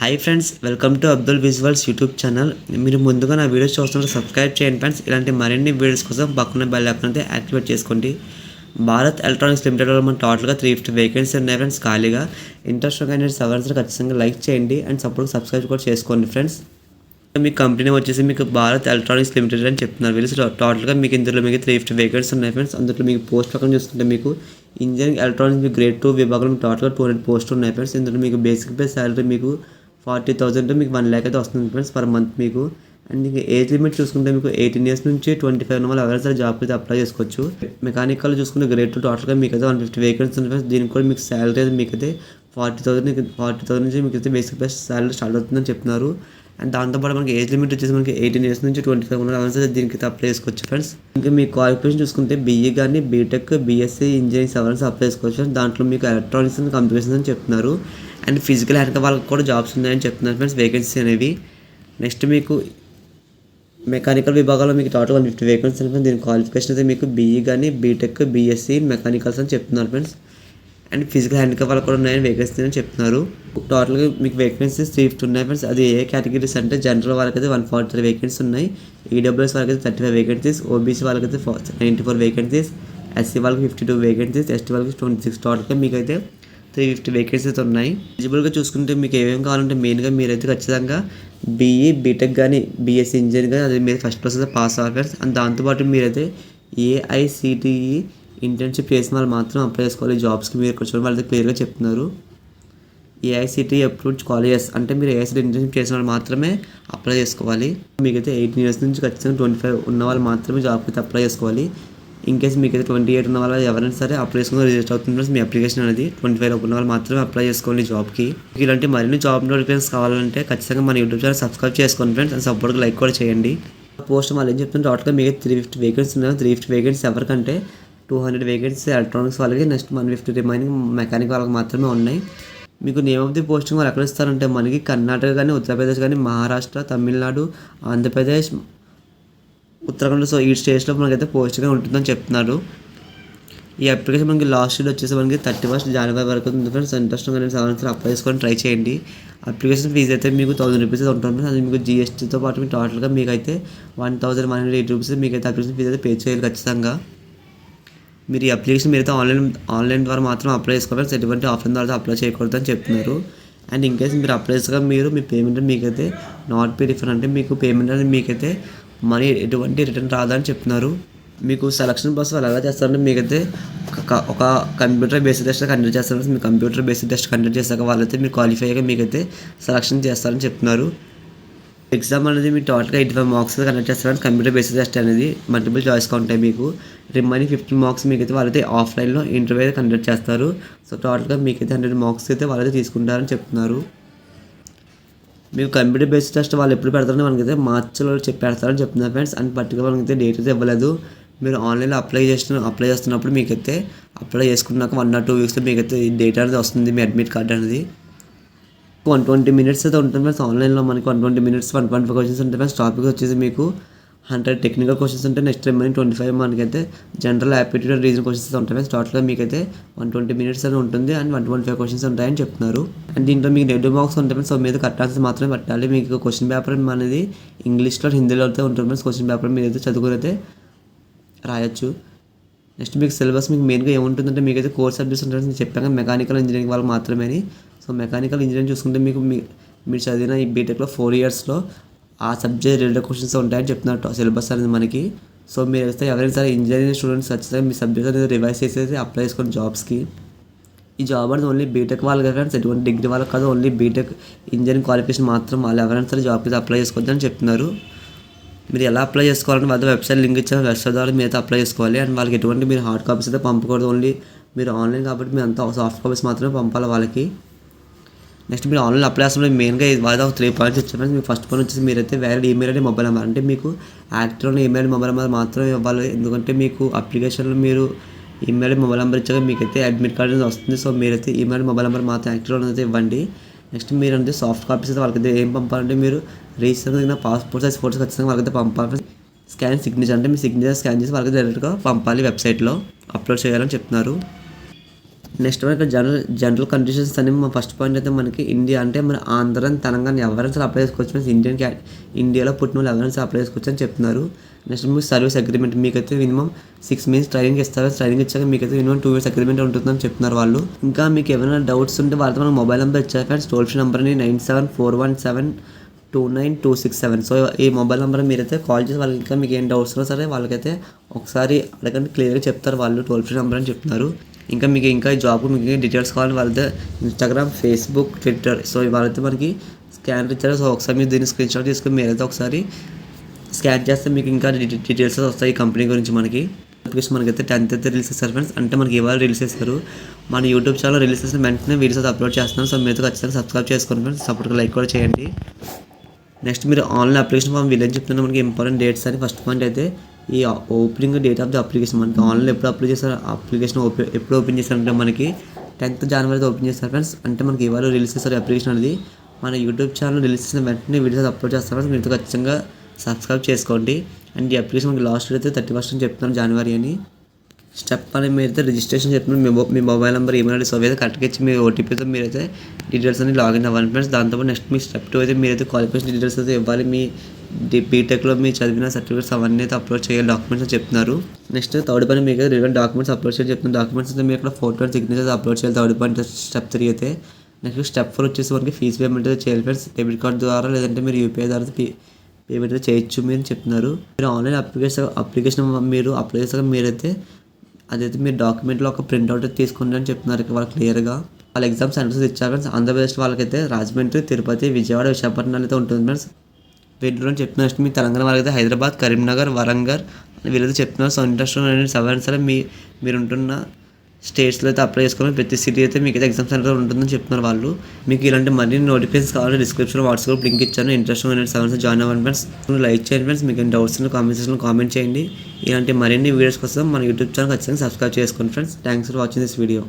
Hi friends, welcome to Abdul visuals YouTube channel. మీరు ముందుగా నా వీడియోస్ చూస్తుంటే సబ్స్క్రైబ్ చేయండి ఫ్రెండ్స్. ఇలాంటి మరిన్ని వీడియోస్ కోసం పక్కన బెల్ ఐకాన్ అయితే యాక్టివేట్ చేసుకోండి. భారత్ ఎలక్ట్రానిక్స్ లిమిటెడ్లో మన టోటల్గా 350 వేకెన్సీ ఉన్నాయి ఫ్రెండ్స్. ఖాళీగా ఇంట్రెస్ట్ కానీ సవర్స్ ఖచ్చితంగా లైక్ చేయండి అండ్ సపోర్ట్ సబ్స్క్రైబ్ కూడా చేసుకోండి ఫ్రెండ్స్. మీ కంపెనీ వచ్చేసి మీకు భారత్ ఎలక్ట్రానిక్స్ లిమిటెడ్ అని చెప్తున్నారు. వీళ్ళు టోటల్గా మీకు ఇందులో మీకు 350 వేకెన్సీ ఉన్నాయి ఫ్రెండ్స్. అందులో మీకు పోస్ట్ ప్రకారం చూసుకుంటే మీకు ఇంజనీరింగ్ ఎలక్ట్రానిక్స్ మీకు గ్రేడ్ 2 విభాగంలో టోటల్గా 200 పోస్టులు ఉన్నాయి ఫ్రెండ్స్. ఇందులో మీకు బేసిక్ పే సాలరీ మీకు 40,000 మీకు 1 lakh అయితే వస్తుంది ఫ్రెండ్స్ పర్ మంత్ మీకు. అండ్ మీకు ఏజ్ లిమిట్ చూసుకుంటే మీకు 18 years నుంచి 25 ఉన్న వాళ్ళు ఎవరైనా సరే జాబ్కి అయితే అప్లై చేసుకోవచ్చు. మెకానికల్ చూసుకుంటే గ్రేడ్ 2 టోటల్గా మీకు అయితే 150 వేకెన్సీ ఉంది ఫ్రెండ్స్. దీనికి కూడా మీకు సాలరీ అయితే మీకు అయితే 40,000 నుంచి మీకు అయితే బేసిక్ బేస్ సాలరీ స్టార్ట్ అవుతుందని చెప్తున్నారు. అండ్ దాంతోపాటు మనకి ఏజ్ లిమిట్ వచ్చేసి మనకి 18 years నుంచి 25 ఉన్న ఎవరైనా సరే దీనికి అయితే అప్లై చేసుకోవచ్చు ఫ్రెండ్స్. ఇంకా మీ క్వాలిఫికేషన్ చూసుకుంటే బీఈ కానీ బీటెక్ బీఎస్సీ ఇంజనీరింగ్ ఎవరైనా అప్లై చేసుకోవచ్చు. దాంట్లో మీకు ఎలక్ట్రానిక్స్ అండ్ కంప్యూటర్స్ అని చెప్తున్నారు. అండ్ ఫిజికల్ హ్యాండ్ వాళ్ళకి కూడా జాబ్స్ ఉన్నాయని చెప్తున్నారు ఫ్రెండ్స్, వేకెన్సీ అనేవి. నెక్స్ట్ మీకు మెకానికల్ విభాగంలో మీకు టోటల్ 150 వేకెన్సీ ఫ్రెండ్స్. దీని క్వాలిఫికేషన్ అయితే మీకు బీఈ కానీ బీటెక్ బీఎస్సీ మెకానికల్స్ అని చెప్తున్నారు ఫ్రెండ్స్. అండ్ ఫిజికల్ హ్యాండిక్యాప్ వాళ్ళకి కూడా ఉన్నాయని వేకెన్సీ అని చెప్తున్నారు. టోటల్గా మీకు వేకెన్సీస్ 350 ఉన్నాయి ఫ్రెండ్స్. అది ఏ కేటగిరీస్ అంటే జనరల్ వాళ్ళకి అయితే 143 వేకెన్సీ ఉన్నాయి, ఈడబ్ల్యూఎస్ వాళ్ళకి అయితే 35 వేకెన్సీస్, ఓబీసీ వాళ్ళకి అయితే 94 వేకెన్సీస్, ఎస్సీ వాళ్ళకి 52 వేకెన్సీస్, ఎస్టీ వాళ్ళకి 26. టోటల్గా మీకు అయితే 350 వేకెన్సీస్ ఉన్నాయి. ఎలిజిబుల్గా చూసుకుంటే మీకు ఏమేమి కావాలంటే మెయిన్గా మీరైతే ఖచ్చితంగా బీఈ బీటెక్ కానీ బీఎస్సీ ఇంజనీరింగ్ కానీ అది మీరు ఫస్ట్ ప్రాసెస్ పాస్ అవ్వాలి ఫ్రెండ్స్. అండ్ దాంతోపాటు మీరైతే ఏఐసిటిఈ ఇంటర్న్షిప్ చేసిన వాళ్ళు మాత్రం అప్లై చేసుకోవాలి జాబ్స్కి. మీరు ఇక్కడ చూడండి వాళ్ళైతే క్లియర్గా చెప్తున్నారు. ఏఐసిటిఈ అప్రూవ్డ్ కాలేజెస్ అంటే మీరు ఏఐసిటీ ఇంటర్న్షిప్ చేసిన వాళ్ళు మాత్రమే అప్లై చేసుకోవాలి. మీకైతే 18 years నుంచి ఖచ్చితంగా 25 ఉన్న వాళ్ళు మాత్రమే జాబ్కి అయితే అప్లై చేసుకోవాలి. ఇన్కేస్ మీకైతే 28 ఉన్న వాళ్ళు ఎవరైనా సరే అప్లై చేసుకుని రిజిస్టర్ అవుతుంది మీ అప్లికేషన్ అనేది. 25 ఉన్న వాళ్ళు మాత్రమే అప్లై చేసుకోండి జాబ్కి. ఇలాంటి మరిన్ని జాబ్ నోటిఫికేషన్స్ కావాలంటే ఖచ్చితంగా మన యూట్యూబ్ ఛానల్ సబ్స్క్రైబ్ చేసుకోండి ఫ్రెండ్స్. అండ్ సపోర్ట్గా లైక్ కూడా చేయండి. పోస్ట్ వాళ్ళు ఏం చెప్తుంటే టోటల్గా మీకు 350 వేకెన్సీ ఉన్నాయి. 350 వేకెన్సీ ఎవరికంటే 200 వేకెన్సీ ఎలక్ట్రానిక్స్ వాళ్ళకి, నెక్స్ట్ 150 రిమైనింగ్ మెకానిక్ వాళ్ళకి మాత్రమే ఉన్నాయి. మీకు నేమ్ ఆఫ్ ది పోస్టింగ్ వాళ్ళు ఎక్కడ ఇస్తారంటే మనకి కర్ణాటక కానీ ఉత్తరప్రదేశ్ కానీ మహారాష్ట్ర తమిళనాడు ఆంధ్రప్రదేశ్ ఉత్తరాఖండ్, సో ఈ స్టేట్స్లో మనకైతే పోస్ట్గా ఉంటుందని చెప్తున్నారు. ఈ అప్లికేషన్ మనకి లాస్ట్ డేట్ వచ్చేసి మనకి 31st January వరకు ఉంది ఫ్రెండ్స్. ఇంట్రెస్ట్ కానీ సెవెన్ అప్లై చేసుకొని ట్రై చేయండి. అప్లికేషన్ ఫీజు అయితే మీకు 1000 రూపీస్ ఉంటుంది. అది మీకు జీఎస్టీతో పాటు మీకు టోటల్గా మీకు అయితే 1180 రూపీస్ మీకైతే అప్లికేషన్ ఫీజు అయితే పే చేయాలి ఖచ్చితంగా. మీరు ఈ అప్లికేషన్ మీరైతే ఆన్లైన్ ద్వారా మాత్రం అప్లై చేసుకోవాలి, ఎటువంటి ఆఫ్లైన్ ద్వారా అప్లై చేయకూడదు అని చెప్తున్నారు. అండ్ ఇన్కేస్ మీరు అప్లై చేసుగా మీ పేమెంట్ మీకైతే నాట్ పే రిఫండ్ అంటే మీకు పేమెంట్ అనేది మీకైతే మనీ ఎటువంటి రిటర్న్ రాదని చెప్తున్నారు. మీకు సెలక్షన్ ప్రాసెస్ వాళ్ళు ఎలా చేస్తారంటే మీకైతే ఒక కంప్యూటర్ బేస్డ్ టెస్ట్ కండక్ట్ చేస్తారు. మీ కంప్యూటర్ బేస్డ్ టెస్ట్ కండక్ట్ చేశాక వాళ్ళైతే మీరు క్వాలిఫై అయ్యాక మీకైతే సెలక్షన్ చేస్తారని చెప్తున్నారు. ఎగ్జామ్ అనేది మీరు టోటల్గా 85 మార్క్స్ కండక్ట్ చేస్తారని కంప్యూటర్ బేస్డ్ టెస్ట్ అనేది మల్టిపుల్ చాయిస్గా ఉంటాయి. మీకు రిమైనింగ్ 15 మార్క్స్ మీకైతే వాళ్ళైతే ఆఫ్లైన్లో ఇంటర్వ్యూ అయితే కండక్ట్ చేస్తారు. సో టోటల్గా మీకైతే 100 మార్క్స్ అయితే వాళ్ళైతే తీసుకుంటారని చెప్తున్నారు. మీకు కంప్యూటర్ బేస్డ్ టెస్ట్ వాళ్ళు ఎప్పుడు పెడతారని మనకైతే మార్చిలో పెడతారని చెప్తున్నారు ఫ్రెండ్స్. అండ్ పర్టికులర్ మనకైతే డేట్ అయితే ఇవ్వలేదు. మీరు ఆన్లైన్లో అప్లై చేస్తున్నప్పుడు మీకైతే అప్లై చేసుకున్నాక 1 or 2 weeksలో మీకైతే డేట్ అనేది వస్తుంది, మీ అడ్మిట్ కార్డ్ అనేది. 120 minutes అయితే ఉంటుంది ఫ్రెండ్స్. ఆన్లైన్లో మనకి 120 minutes 125 క్వశ్చన్స్ ఉంటాయి ఫ్రెండ్స్. టాపిక్ వచ్చేసి మీకు 100 టెక్నికల్ క్వశ్చన్స్ ఉంటాయి. నెక్స్ట్ రిమైనింగ్ 25 మనకైతే general aptitude and reasoning questions ఉంటాయి ఫ్రెండ్స్. టోటల్గా మీకైతే 120 minutes అని ఉంటుంది అండ్ 125 క్వశ్చన్స్ ఉంటాయని చెప్తున్నారు. అండ్ దీంట్లో మీకు నెగిటివ్ మార్క్స్ ఉంటాయి ఫ్రెండ్స్. సో మీద కరెక్ట్ ఆన్సర్స్ మాత్రమే పెట్టాలి. మీకు క్వశ్చన్ పేపర్ అనేది ఇంగ్లీష్లో హిందీలో అయితే ఉంటుంది ఫ్రెండ్స్. క్వశ్చన్ పేపర్ మీరు అయితే చదువుకుని అయితే రాయొచ్చు. నెక్స్ట్ మీకు సిలబస్ మీకు మెయిన్గా ఏముంటుందంటే మీకైతే కోర్స్ సబ్జెక్ట్స్ ఉంటుంది. నేను చెప్పాను మెకానికల్ ఇంజనీరింగ్ వాళ్ళకి మాత్రమే. సో మెకానికల్ ఇంజనీరింగ్ చూసుకుంటే మీరు చదివిన ఈ బీటెక్లో 4 yearsలో ఆ సబ్జెక్ట్ రిలేటెడ్ క్వశ్చన్స్ ఉంటాయని చెప్తున్నారు సిలబస్ అనేది మనకి. సో మీరు అయితే ఎవరైనా సరే ఇంజనీరింగ్ స్టూడెంట్స్ ఖచ్చితంగా మీ సబ్జెక్ట్ అనేది రివైజ్ చేసేసి అప్లై చేసుకోండి జాబ్స్కి. ఈ జాబ్ అనేది ఓన్లీ బీటెక్ వాళ్ళకి ఫ్రెండ్స్, ఎటువంటి డిగ్రీ వాళ్ళకి కాదు, ఓన్లీ బీటెక్ ఇంజనీరింగ్ క్వాలిఫికేషన్ మాత్రం వాళ్ళు ఎవరైనా సరే జాబ్కి అప్లై చేసుకోవద్దని చెప్తున్నారు. మీరు ఎలా అప్లై చేసుకోవాలని వాళ్ళ వెబ్సైట్ లింక్ ఇచ్చారు, వెబ్సైట్ ద్వారా మీరు అయితే అప్లై చేసుకోవాలి. అండ్ వాళ్ళకి ఎటువంటి మీరు హార్డ్ కాపీస్ అయితే పంపకూడదు, ఓన్లీ మీరు ఆన్లైన్ కాబట్టి మీరు అంతా సాఫ్ట్ కాపీస్ మాత్రమే పంపాలి వాళ్ళకి. నెక్స్ట్ మీరు ఆన్లైన్ అప్లై చేస్తున్నప్పుడు మెయిన్గా వాళ్ళ 3 points ఇచ్చారు. మీకు ఫస్ట్ పాయింట్ వచ్చేసి మీరైతే valid email and mobile number అంటే మీకు యాక్టివ్ ఉన్న ఈమెయిల్ మొబైల్ నెంబర్ మాత్రమే ఇవ్వాలి. ఎందుకంటే మీకు అప్లికేషన్లో మీరు ఈమెయిల్ మొబైల్ నెంబర్ ఇచ్చాక మీకైతే అడ్మిట్ కార్డ్ అనేది వస్తుంది. సో మీరైతే ఈమెయిల్ మొబైల్ నెంబర్ మాత్రం యాక్టివ్ అనేది ఇవ్వండి. నెక్స్ట్ మీరు అంటే సాఫ్ట్ కాపీస్ అయితే వాళ్ళకైతే ఏం పంపాలంటే మీరు రిజిస్టర్ అయిన పాస్పోర్ట్ సైజ్ ఫోటోస్ ఖచ్చితంగా వాళ్ళకైతే పంపాలి. స్కాన్ సిగ్నేచర్ అంటే మీ సిగ్నేచర్ స్కాన్ చేసి వాళ్ళకి డైరెక్ట్గా పంపాలి, వెబ్సైట్లో అప్లోడ్ చేయాలని చెప్తున్నారు. నెక్స్ట్ మనకి జనరల్ కండిషన్స్ అని మా ఫస్ట్ పాయింట్ అయితే మనకి ఇండియా అంటే మన ఆంధ్ర తెలంగాణ ఎవరైనా అప్లై చేసుకోవచ్చు మీన్స్ ఇండియాలో పుట్టిన వాళ్ళు ఎవరైనా అప్లై చేసుకోవచ్చు అని చెప్తున్నారు. నెక్స్ట్ మీకు సర్వీస్ అగ్రిమెంట్ మీకైతే మినిమం 6 months ట్రైనింగ్ ఇస్తారు. ట్రైనింగ్ ఇచ్చాక మీకైతే మినిమం 2 years అగ్రిమెంట్ ఉంటుందని చెప్తున్నారు వాళ్ళు. ఇంకా మీకు ఏమైనా డౌట్స్ ఉంటే వాళ్ళతో మన మొబైల్ నెంబర్ ఇచ్చారు ఫ్రెండ్స్. టోల్ ఫ్రీ నెంబర్ అని 9741729267. సో ఈ మొబైల్ నెంబర్ మీరైతే కాల్ చేసి వాళ్ళకి ఇంకా మీకు ఏం డౌట్స్ ఉన్నా సరే వాళ్ళకైతే ఒకసారి అడగండి, క్లియర్గా చెప్తారు వాళ్ళు. టోల్ ఫ్రీ నెంబర్ అని చెప్తున్నారు. ఇంకా మీకు ఇంకా ఈ జాబ్ మీకు డీటెయిల్స్ కావాలి వాళ్ళతో ఇన్స్టాగ్రామ్, ఫేస్బుక్, ట్విట్టర్. సో వాళ్ళైతే మనకి స్కానర్ ఇచ్చారు. సో ఒకసారి మీరు దీన్ని స్క్రీన్ షాట్ తీసుకుని మీరైతే ఒకసారి స్కాన్ చేస్తే మీకు ఇంకా డీటెయిల్స్ వస్తాయి ఈ కంపెనీ గురించి. మనకైతే 10th అయితే రిలీజ్ చేస్తారు ఫ్రెండ్స్. అంటే మనకి ఇవాళ రిలీజ్ చేస్తారు. మన యూట్యూబ్ ఛానల్ రిలీజ్ చేసిన వెంటనే వీడియోస్ అయితే అప్లోడ్ చేస్తున్నాం. సో మీరైతే ఖచ్చితంగా సబ్స్క్రైబ్ చేసుకోండి ఫ్రెండ్స్. సపోర్ట్గా లైక్ కూడా చేయండి. నెక్స్ట్ మీరు ఆన్లైన్ అప్లికేషన్ ఫామ్ వీళ్ళని చెప్తున్నా మనకి ఇంపార్టెంట్ డేట్స్ అని. ఫస్ట్ పాయింట్ అయితే ఈ opening date of the application మనకి ఆన్లైన్ ఎప్పుడు అప్లై చేస్తారు, అప్లికేషన్ ఎప్పుడు ఓపెన్ చేస్తారంటే మనకి 10th January ఓపెన్ చేస్తారు ఫ్రెండ్స్. అంటే మనకి ఇవాళ రిలీజ్ చేస్తారు అప్లికేషన్ అనేది. మన యూట్యూబ్ ఛానల్ రిలీజ్ చేసిన వెంటనే వీడియోస్ అప్లోడ్ చేస్తారు ఫ్రెండ్స్. మీరైతే ఖచ్చితంగా సబ్స్క్రైబ్ చేసుకోండి. అండ్ ఈ అప్లికేషన్ మనకి లాస్ట్ డేట్ అయితే 31st అని చెప్తున్నాను January అని. స్టెప్ అని మీరైతే రిజిస్ట్రేషన్ చెప్తున్నాను. మీ mobile number, email ID so అయితే కరెక్ట్గా ఇచ్చి మీ ఓటీపీతో మీరైతే డీటెయిల్స్ అని లాగిన్ అవ్వాలి ఫ్రెండ్స్. దాంతోపాటు నెక్స్ట్ మీ స్టెప్ 2 అయితే మీరైతే క్వాలిఫికేషన్ డీటెయిల్స్ అయితే ఇవ్వాలి. మీ బీటెక్లో మీ చదివిన సర్టిఫికేట్స్ అవన్నీ అయితే అప్లోడ్ చేయాలి, డాక్యుమెంట్స్ అని చెప్తున్నారు. నెక్స్ట్ థర్డ్ పాయింట్ మీకు అయితే రిలవెంట్ డాక్యుమెంట్స్ అప్లోడ్ చేయాలి చెప్తున్నారు. డాక్యుమెంట్స్ అయితే మీరు ఇక్కడ ఫోటో అండ్ సిగ్నేచర్స్ అప్లోడ్ చేయాలి. థర్డ్ పాయింట్ స్టెప్ 3 అయితే. నెక్స్ట్ స్టెప్ 4 వచ్చేసి మనకి ఫీజు పేమెంట్ అయితే చేయాలి ఫ్రెండ్స్. డెబిట్ కార్డ్ ద్వారా లేదంటే మీరు యూపీఐ ద్వారా పేమెంట్ అయితే చేయొచ్చు మీరు చెప్తున్నారు. మీరు ఆన్లైన్ అప్లికేషన్ మీరు అప్లై చేసాక మీరైతే అదైతే మీరు డాక్యుమెంట్లో ఒక ప్రింట్అవుట్ తీసుకుంటారని అని చెప్తున్నారు వాళ్ళు క్లియర్గా. వాళ్ళ ఎగ్జామ్ సెంటర్స్ ఇచ్చారు ఫ్రెండ్స్. ఆంధ్రప్రదేశ్ వాళ్ళకైతే రాజమండ్రి, తిరుపతి, విజయవాడ, విశాఖపట్నం అయితే ఉంటుంది ఫ్రెండ్స్. వీటిలో చెప్తున్నారు. నెక్స్ట్ మీ తెలంగాణ వాళ్ళకైతే హైదరాబాద్, కరీంనగర్, వరంగల్ వీళ్ళైతే చెప్తున్నారు. సో ఇంట్రెస్ట్ ఎవరైనా సరే మీరు ఉంటున్న స్టేట్స్లో అయితే అప్లై చేసుకుని ప్రతి సిటీ అయితే మీకు అయితే ఎగ్జామ్ సెంటర్ ఉంటుందని చెప్తున్నారు వాళ్ళు. మీకు ఇలాంటి మరిన్ని నోటిఫికేషన్స్ కావాలి డిస్క్రిప్షన్లో వాట్సాప్ లింక్ ఇచ్చాను. ఇంట్రెస్ట్ ఉన్న సెవెన్స్ జాయిన్ అవ్వండి ఫ్రెండ్స్. లైక్ చేయండి ఫ్రెండ్స్. మీకు డౌట్స్ కామెంట్ సెక్షన్లో కామెంట్ చేయండి. ఇలాంటి మరిన్ని వీడియోస్ కోసం మన యూట్యూబ్ ఛానల్ ఖచ్చితంగా సబ్స్క్రైబ్ చేసుకోండి friends. Thanks for watching this video.